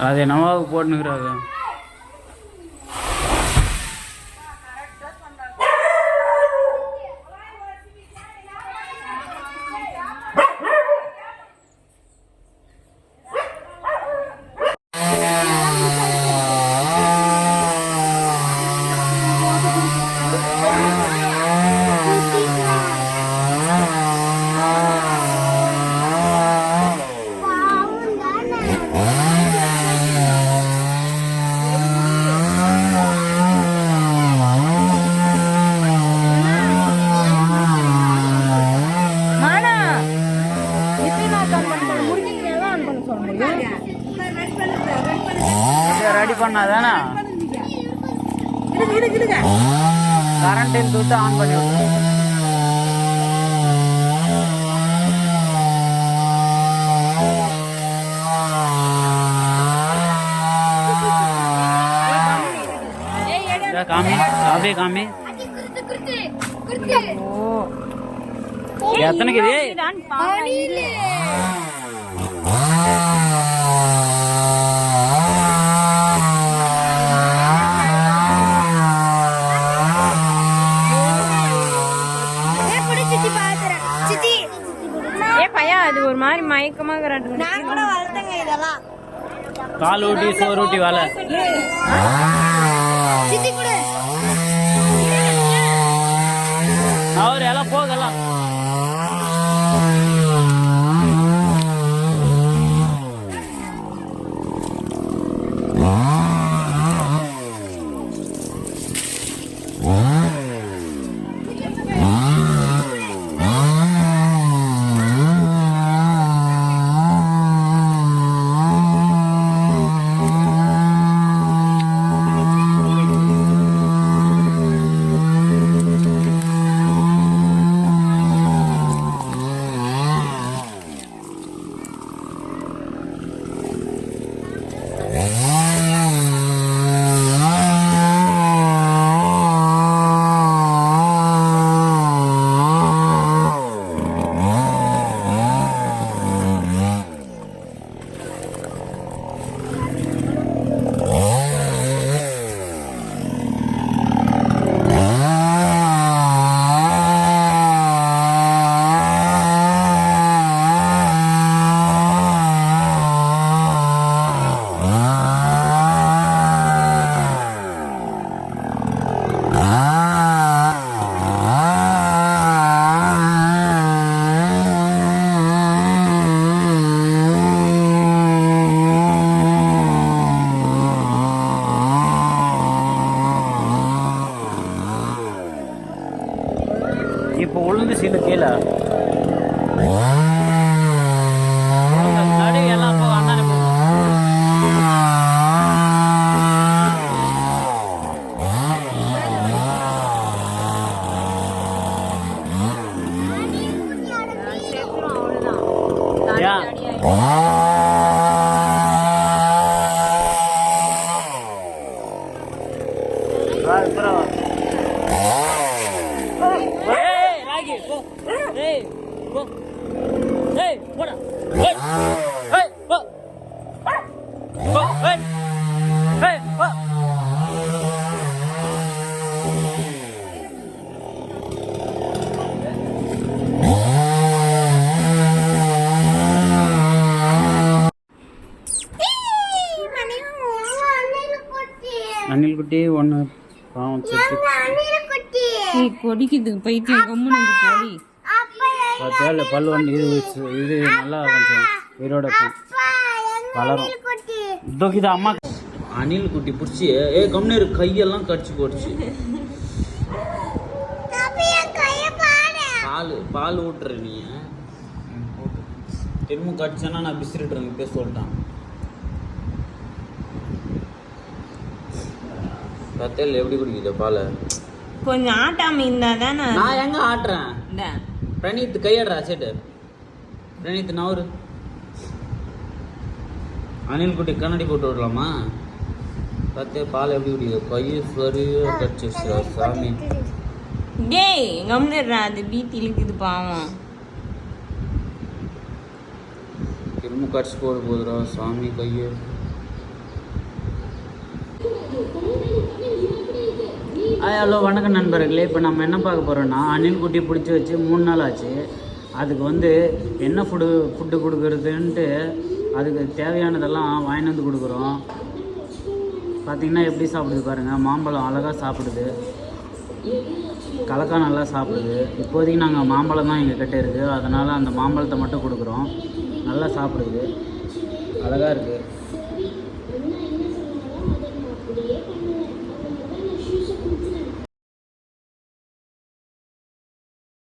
அது நவாவுக்கு போட்டுனுக்குறாங்க. ரெடி பண்ணாதானே கரண்ட் இழுத்து ஆன் பண்ணி விட்டு காமி அப்படியே காமி எத்தனைக்கு அது ஒரு மாதிரி மயக்கமா கால் ஊட்டி சோறு ஊட்டி வேலை அவர் எல்லாம் போகலாம். இப்போ உளுந்து சீல கீழே நடு எல்லாம் போ அண்ணானே போ. அணில் குட்டி ஒன்று பாவம் கொடிக்குது பைத்தியம் கம்முன்னு கொடி பார்த்தால பல் வந்து இது நல்லா கொஞ்சம் உயிரோட வளரும். இதோக்கிது அம்மா அணில் குட்டி பிடிச்சி கம்முன்னு கையெல்லாம் கடிச்சு போடுச்சு. பால் ஊட்டுற நீ திரும்ப கடிச்சேன்னா நான் பிசிறிட்டுறேன் பேச சொல்லிட்டான். கத்தையில் எப்படி குடிக்குது பாலை கொஞ்சம் ஆட்டாம இருந்தா தானே. நான் எங்க ஆட்டுறேன்? பிரணீத் கையாடுறா சேட்டு. பிரணீத் நவரு அணில் குட்டி கண்ணாடி போட்டு விடலாமா? கத்தே பால் எப்படி குடிக்குது? கையை சரியா கடிச்சிருச்சா சாமி. டேய் கம்னுடுறா, அது பீத்தி இழுக்குது பாவம். திரும்ப கடிச்சு போடுறா சாமி கையை. ஹலோ வணக்கம் நண்பர்களே. இப்போ நம்ம என்ன பார்க்க போகிறோன்னா அணில் குட்டி பிடிச்சி வச்சு 3 நாள் ஆச்சு. அதுக்கு வந்து என்ன ஃபுட்டு கொடுக்குறதுன்ட்டு அதுக்கு தேவையானதெல்லாம் வாங்கிட்டு வந்து கொடுக்குறோம். பார்த்திங்கன்னா எப்படி சாப்பிடுது பாருங்கள். மாம்பழம் அழகாக சாப்பிடுது, கலக்கா நல்லா சாப்பிடுது. இப்போதைக்கு நாங்கள் மாம்பழம் தான் எங்கள் கிட்டே இருக்குது, அதனால் அந்த மாம்பழத்தை மட்டும் கொடுக்குறோம். நல்லா சாப்பிடுது, அழகாக இருக்குது.